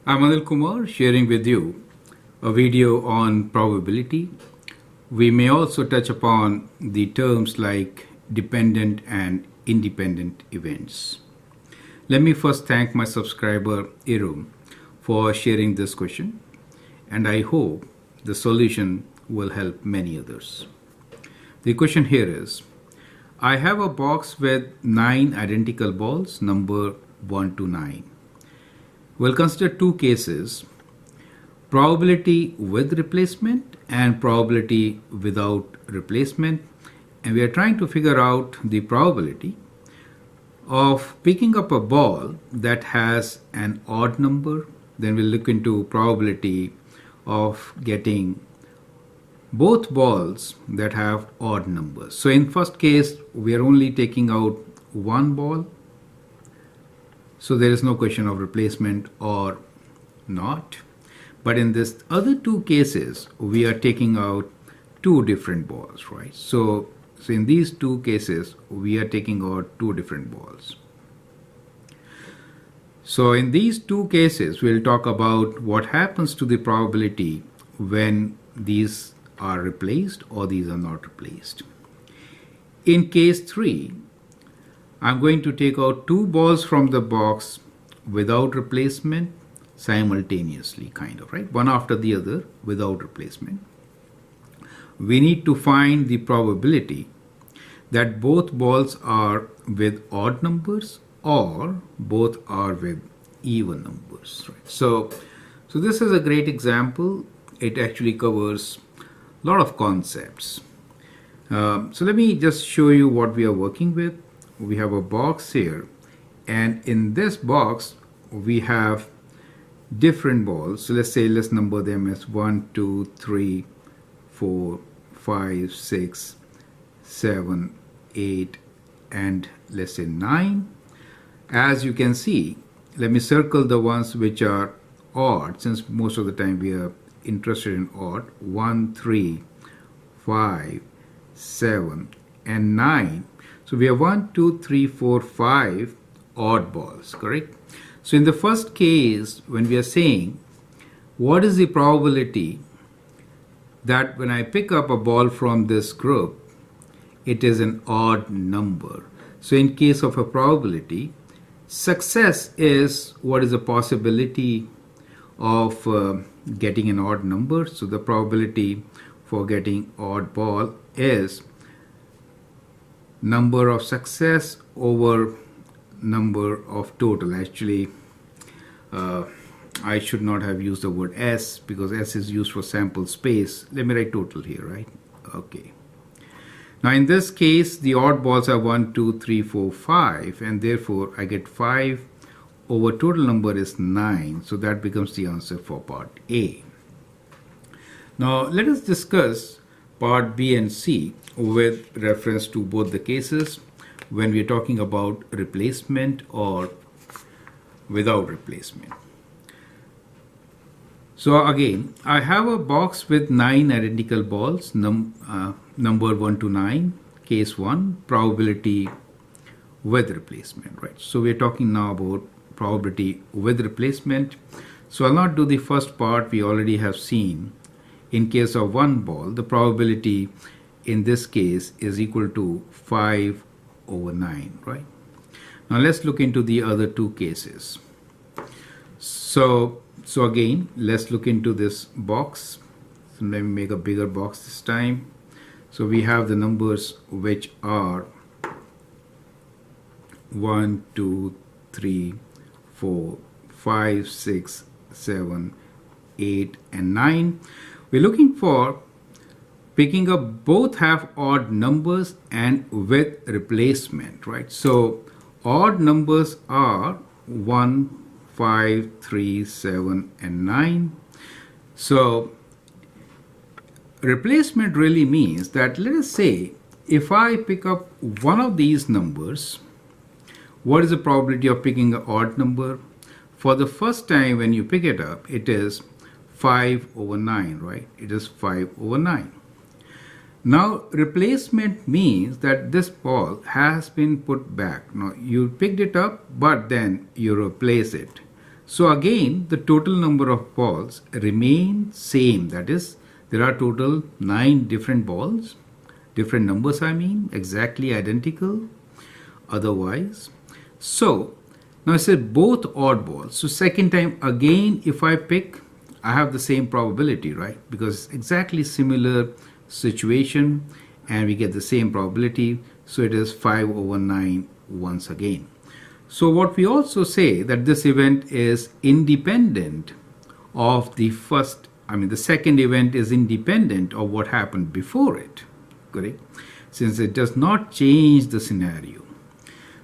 I'm Anil Kumar sharing with you a video on probability. We may also touch upon the terms like dependent and independent events. Let me first thank my subscriber Irum for sharing this question, and I hope the solution will help many others. The question here is, I have a box with 9 identical balls, number 1 to 9. We'll consider two cases, probability with replacement and probability without replacement, and we are trying to figure out the probability of picking up a ball that has an odd number. Then we'll look into probability of getting both balls that have odd numbers. So in first case, we are only taking out one ball. So there is no question of replacement or not. But in this other two cases, we are taking out two different balls, right? So in these two cases, we are taking out two different balls. So in these two cases, we'll talk about what happens to the probability when these are replaced or these are not replaced. In case 3, I'm going to take out two balls from the box without replacement simultaneously, kind of, right? One after the other without replacement. We need to find the probability that both balls are with odd numbers or both are with even numbers, right? So this is a great example. It actually covers a lot of concepts. So let me just show you what we are working with. We have a box here, and in this box we have different balls. So let's number them as 1, 2, 3, 4, 5, 6, 7, 8, and let's say 9. As you can see, let me circle the ones which are odd, since most of the time we are interested in odd. 1, 3, 5, 7, and 9. So we have 1, 2, 3, 4, 5 odd balls, correct? So in the first case, when we are saying what is the probability that when I pick up a ball from this group, it is an odd number. So in case of a probability, success is what is the possibility of getting an odd number. So the probability for getting odd ball is number of success over number of total. Actually, I should not have used the word S because S is used for sample space. Let me write total here, right? Okay. Now in this case, the odd balls are 1, 2, 3, 4, 5, and therefore I get 5 over total number is 9. So that becomes the answer for part A. Now let us discuss part B and C with reference to both the cases when we are talking about replacement or without replacement. So again, I have a box with 9 identical balls, number 1 to 9, case 1, probability with replacement, right? So we are talking now about probability with replacement. So I'll not do the first part. We already have seen in case of one ball, the probability in this case is equal to 5 over 9, right? Now let's look into the other two cases. So again, let's look into this box. So let me make a bigger box this time. So we have the numbers which are 1, 2, 3, 4, 5, 6, 7, 8, and 9. We're looking for picking up both have odd numbers and with replacement, right? So odd numbers are 1, 5, 3, 7, and 9. So replacement really means that, let us say, if I pick up one of these numbers, what is the probability of picking an odd number? For the first time when you pick it up, it is 5 over 9, right? It is 5 over 9. Now replacement means that this ball has been put back. Now you picked it up, but then you replace it. So again, the total number of balls remain same. That is, there are total 9 different balls, different numbers I mean, exactly identical otherwise. So now I said both odd balls. So second time again, if I pick, I have the same probability, right? Because it's exactly similar situation and we get the same probability. So it is 5/9 once again. So what we also say that this event is independent of the first, the second event is independent of what happened before it, correct? Since it does not change the scenario.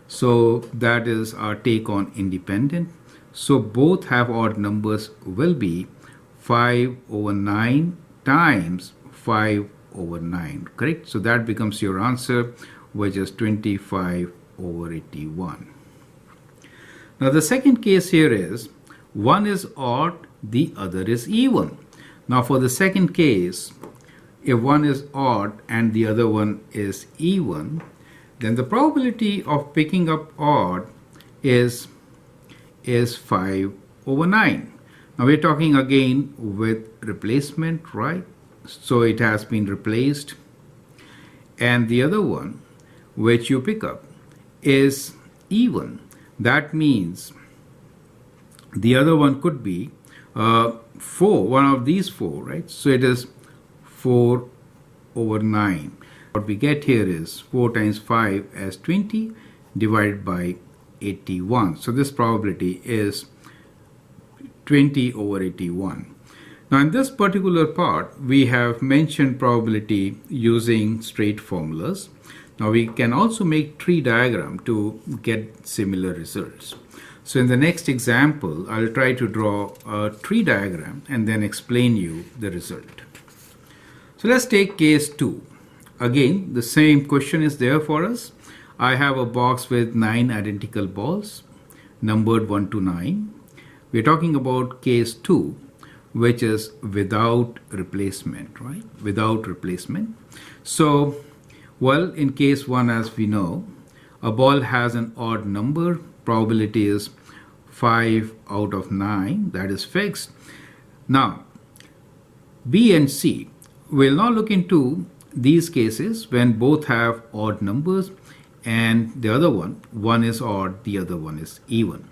So that is our take on independent. So both have odd numbers will be 5/9 times 5/9, correct? So that becomes your answer, which is 25/81. Now the second case here is one is odd, the other is even. Now for the second case, if one is odd and the other one is even, then the probability of picking up odd is 5/9. Now we're talking again with replacement, right? So it has been replaced. And the other one which you pick up is even. That means the other one could be 4, one of these 4, right? So it is 4/9. What we get here is 4 times 5 as 20 divided by 81. So this probability is 20/81. Now in this particular part, we have mentioned probability using straight formulas. Now we can also make tree diagram to get similar results. So in the next example, I'll try to draw a tree diagram and then explain you the result. So let's take case 2. Again, the same question is there for us. I have a box with 9 identical balls, numbered 1 to 9. We're talking about case 2, which is without replacement, right? Without replacement. So, well, in case 1, as we know, a ball has an odd number. Probability is 5/9. That is fixed. Now, B and C. We'll now look into these cases when both have odd numbers and the other one is odd, the other one is even.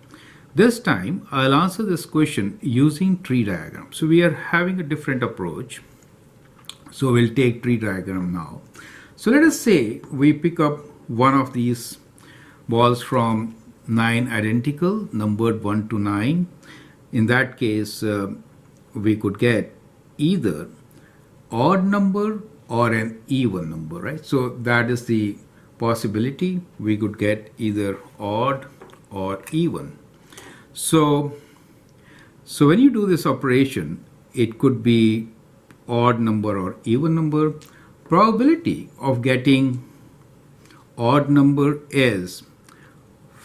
This time, I'll answer this question using tree diagram. So we are having a different approach. So we'll take tree diagram now. So let us say we pick up one of these balls from 9 identical, numbered 1 to 9. In that case, we could get either odd number or an even number, right? So that is the possibility. We could get either odd or even. So when you do this operation, it could be odd number or even number. Probability of getting odd number is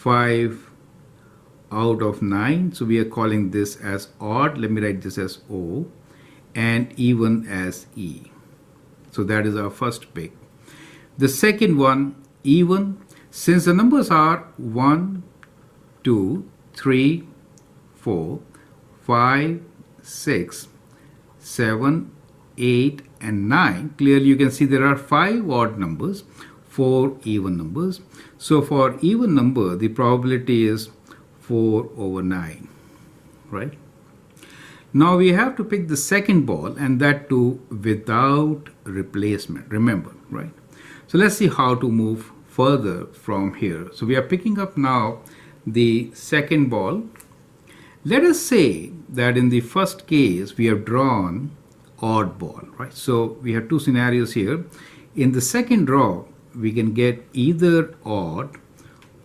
5/9. So we are calling this as odd. Let me write this as O and even as E. So that is our first pick. The second one, even, since the numbers are 1, 2, 3, 4, 5, 6, 7, 8 and 9. Clearly you can see there are 5 odd numbers, 4 even numbers. So for even number, the probability is 4/9, right? Now we have to pick the second ball, and that too without replacement, remember, right? So let's see how to move further from here. So we are picking up now the second ball. Let us say that in the first case we have drawn odd ball, right? So we have two scenarios here. In the second draw, we can get either odd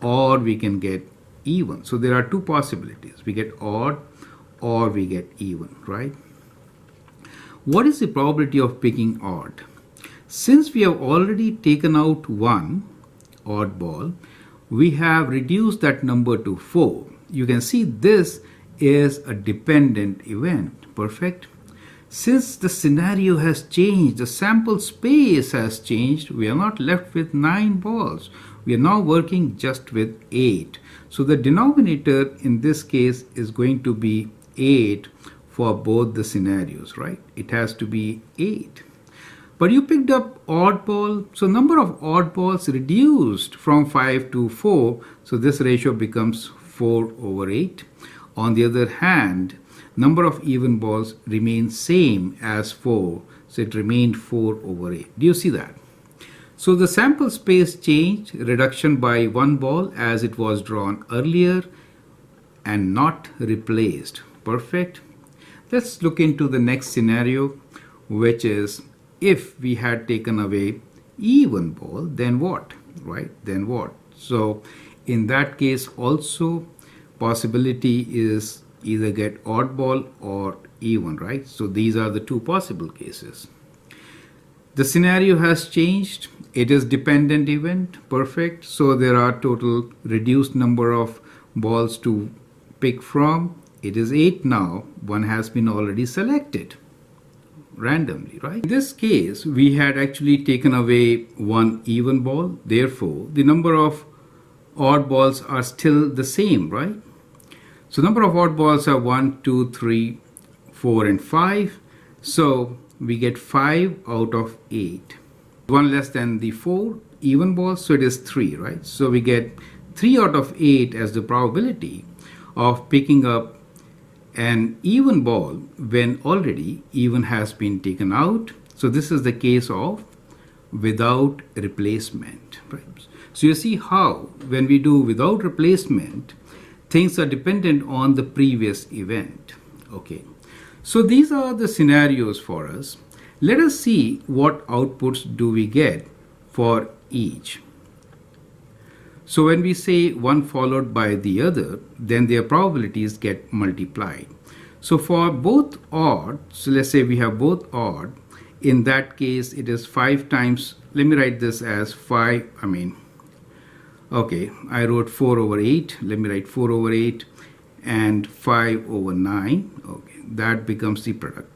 or we can get even. So there are two possibilities. We get odd or we get even, right? What is the probability of picking odd? Since we have already taken out one odd ball, we have reduced that number to 4. You can see this is a dependent event. Perfect. Since the scenario has changed, the sample space has changed, we are not left with 9 balls. We are now working just with 8. So the denominator in this case is going to be 8 for both the scenarios, right? It has to be 8. But you picked up oddball, so number of odd balls reduced from 5 to 4, so this ratio becomes 4 over 8. On the other hand, number of even balls remains same as 4, so it remained 4 over 8. Do you see that? So the sample space changed, reduction by 1 ball as it was drawn earlier and not replaced. Perfect. Let's look into the next scenario, which is if we had taken away even ball, then what, right? Then what? So in that case also possibility is either get odd ball or even, right? So these are the two possible cases. The scenario has changed. It is dependent event. Perfect. So there are total reduced number of balls to pick from. It is 8 now. One has been already selected randomly, right? In this case, we had actually taken away one even ball. Therefore, the number of odd balls are still the same, right? So number of odd balls are 1, 2, 3, 4, and 5. So we get 5 out of 8. One less than the 4 even balls, so it is 3, right? So we get 3 out of 8 as the probability of picking up an even ball when already even has been taken out. So this is the case of without replacement, right? So you see how when we do without replacement, things are dependent on the previous event. Okay, so these are the scenarios for us. Let us see what outputs do we get for each. So when we say one followed by the other, then their probabilities get multiplied. So for both odd, so let's say we have both odd, in that case it is 5 times, let me write this as 5, okay, I wrote 4 over 8, let me write 4 over 8 and 5 over 9, okay, that becomes the product.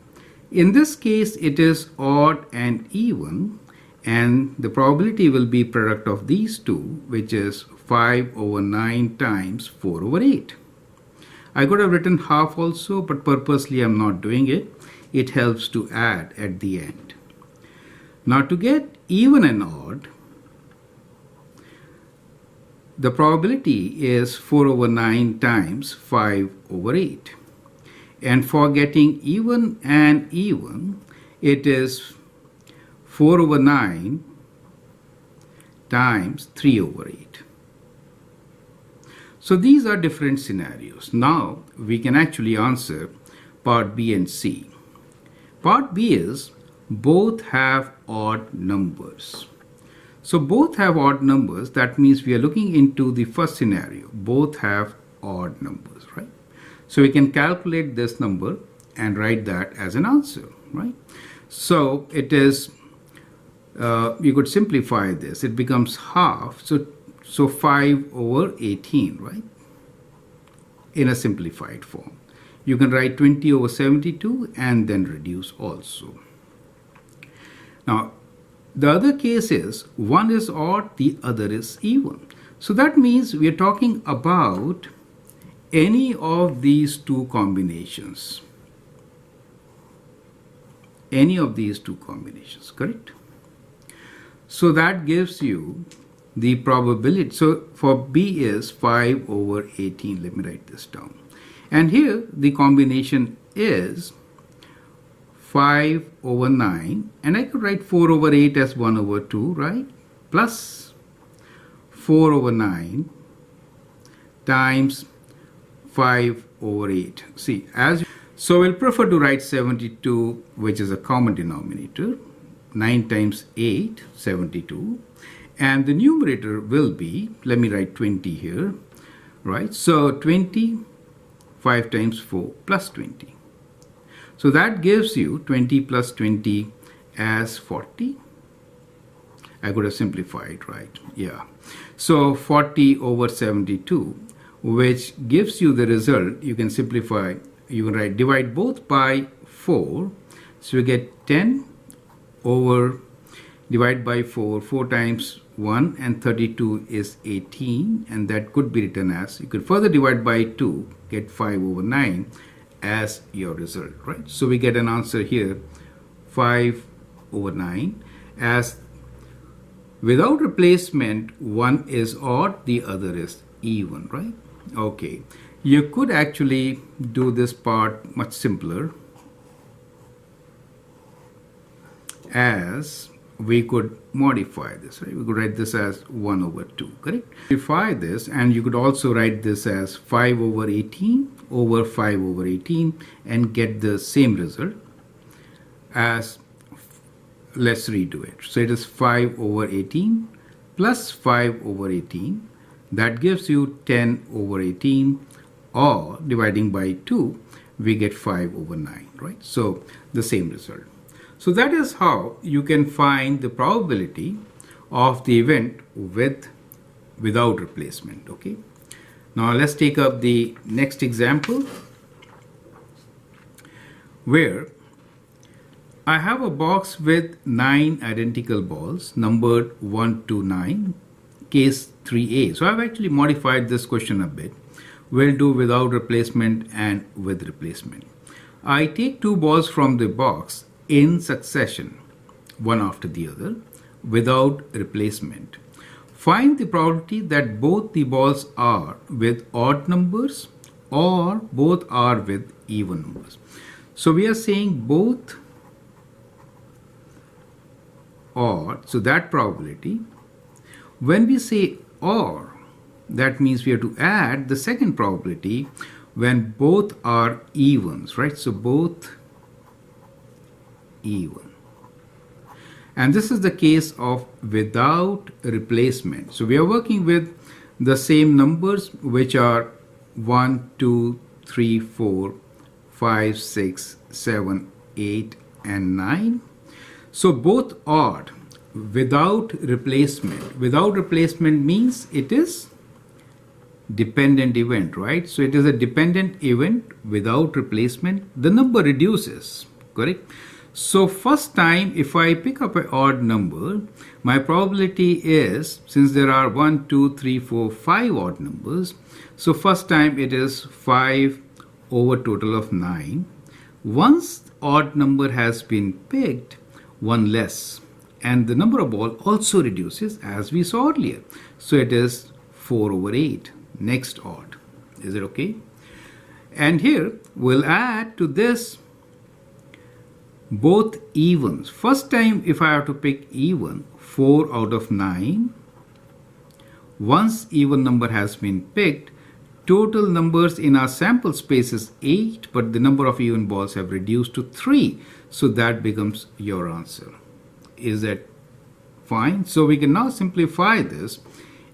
In this case it is odd and even, and the probability will be product of these two, which is 5 over 9 times 4 over 8. I could have written half also, but purposely I'm not doing it. It helps to add at the end. Now to get even and odd, the probability is 4 over 9 times 5 over 8. And for getting even and even, it is 4 over 9 times 3 over 8. So these are different scenarios. Now we can actually answer part B and C. Part B is both have odd numbers. So both have odd numbers. That means we are looking into the first scenario. Both have odd numbers, right? So we can calculate this number and write that as an answer, right? So it is, you could simplify this. It becomes half. So 5 over 18, right? In a simplified form. You can write 20 over 72 and then reduce also. Now, the other case is one is odd, the other is even. So that means we are talking about any of these two combinations. Any of these two combinations, correct? So that gives you the probability. So for B is 5 over 18. Let me write this down. And here the combination is 5 over 9. And I could write 4 over 8 as 1 over 2, right? Plus 4 over 9 times 5 over 8. See, so we'll prefer to write 72, which is a common denominator. 9 times 8, 72. And the numerator will be, let me write 20 here, right? So 20, 5 times 4 plus 20. So that gives you 20 plus 20 as 40. I could have simplified, right? Yeah. So 40 over 72, which gives you the result. You can simplify, you can write, divide both by 4. So you get 10 over, divide by 4, 4 times 1 and 32 is 18, and that could be written as, you could further divide by 2, get 5 over 9 as your result, right? So we get an answer here, 5 over 9, as without replacement, one is odd, the other is even, right? Okay, you could actually do this part much simpler, as we could modify this, right? We could write this as 1 over 2, correct? Modify this, and you could also write this as 5 over 18 over 5 over 18 and get the same result as, let's redo it. So it is 5 over 18 plus 5 over 18. That gives you 10 over 18, or dividing by 2, we get 5 over 9, right? So the same result. So that is how you can find the probability of the event without replacement, okay? Now let's take up the next example, where I have a box with 9 identical balls numbered 1 to 9, case 3a. So I've actually modified this question a bit. We'll do without replacement and with replacement. I take 2 balls from the box in succession, one after the other, without replacement. Find the probability that both the balls are with odd numbers or both are with even numbers. So we are saying both odd, so that probability. When we say or, that means we have to add the second probability when both are evens, right? So both even. And this is the case of without replacement. So we are working with the same numbers, which are 1, 2, 3, 4, 5, 6, 7, 8, and 9. So both odd without replacement. Without replacement means it is dependent event, right? So it is a dependent event without replacement. The number reduces, correct? So first time, if I pick up an odd number, my probability is, since there are 1, 2, 3, 4, 5 odd numbers, so first time it is 5 over total of 9. Once odd number has been picked, one less, and the number of ball also reduces as we saw earlier. So it is 4 over 8, next odd. Is it okay? And here we'll add to this both evens. First time if I have to pick even, 4 out of 9. Once even number has been picked, total numbers in our sample space is 8, but the number of even balls have reduced to 3. So that becomes your answer. Is that fine? So we can now simplify this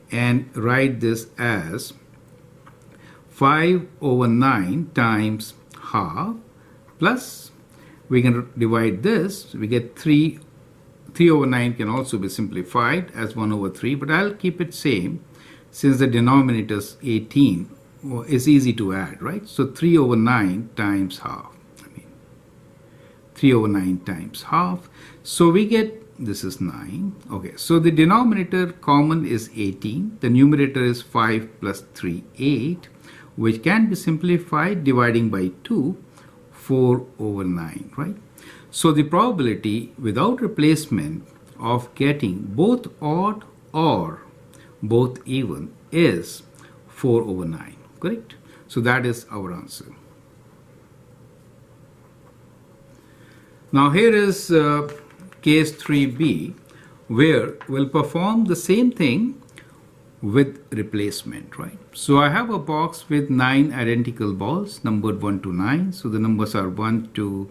and write this as 5 over 9 times half plus, we can divide this, we get 3 over 9 can also be simplified as 1 over 3, but I'll keep it same since the denominator is 18. It's easy to add, right? So 3 over 9 times half. 3 over 9 times half. So we get, this is 9. Okay, so the denominator common is 18. The numerator is 5 plus 3, 8, which can be simplified dividing by 2, 4 over 9, right? So the probability without replacement of getting both odd or both even is 4 over 9, correct? So that is our answer. Now here is case 3b, where we'll perform the same thing with replacement, right? So I have a box with 9 identical balls numbered 1 to 9. So the numbers are 1, 2,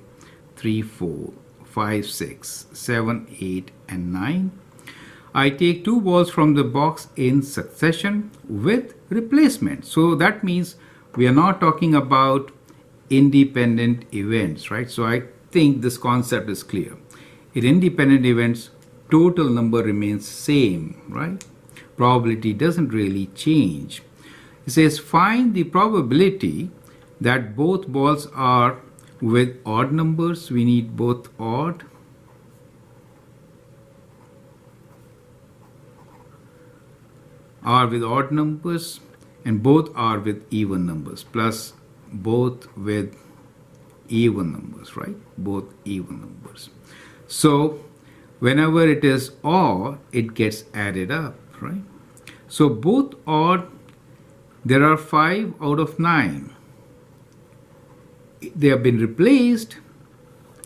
3, 4, 5, 6, 7, 8, and 9. I take 2 balls from the box in succession with replacement. So that means we are not talking about independent events, right? So I think this concept is clear. In independent events, total number remains same, right? Probability doesn't really change. It says find the probability that both balls are with odd numbers. We need both odd are with odd numbers and both are with even numbers, plus both with even numbers, right? Both even numbers. So whenever it is odd, it gets added up, right? So both odd, there are 5 out of 9. They have been replaced.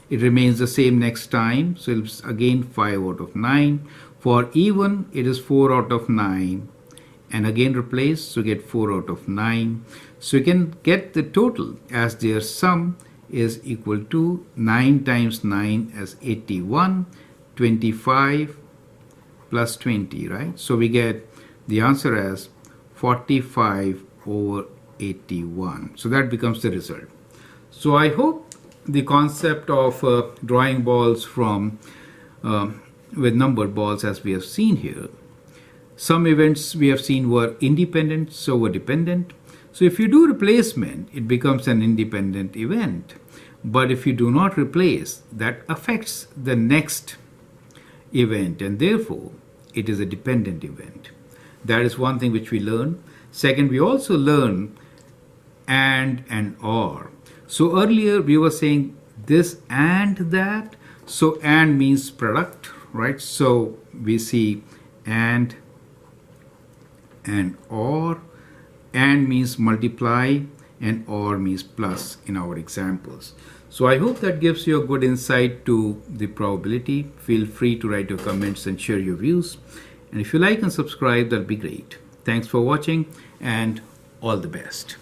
It remains the same next time. So it's again 5 out of 9. For even, it is 4 out of 9. And again replace, so get 4 out of 9. So you can get the total as their sum is equal to 9 times 9 as 81, 25 plus 20, right? So we get the answer as 45 over 81. So that becomes the result. So I hope the concept of drawing balls from with numbered balls, as we have seen here. Some events we have seen were independent, so were dependent. So if you do replacement, it becomes an independent event. But if you do not replace, that affects the next event, and therefore it is a dependent event. That is one thing which we learn. Second, we also learn and or. So earlier we were saying this and that. So and means product, right? So we see and or. And means multiply and or means plus in our examples. So I hope that gives you a good insight to the probability. Feel free to write your comments and share your views. And if you like and subscribe, that'll be great. Thanks for watching and all the best.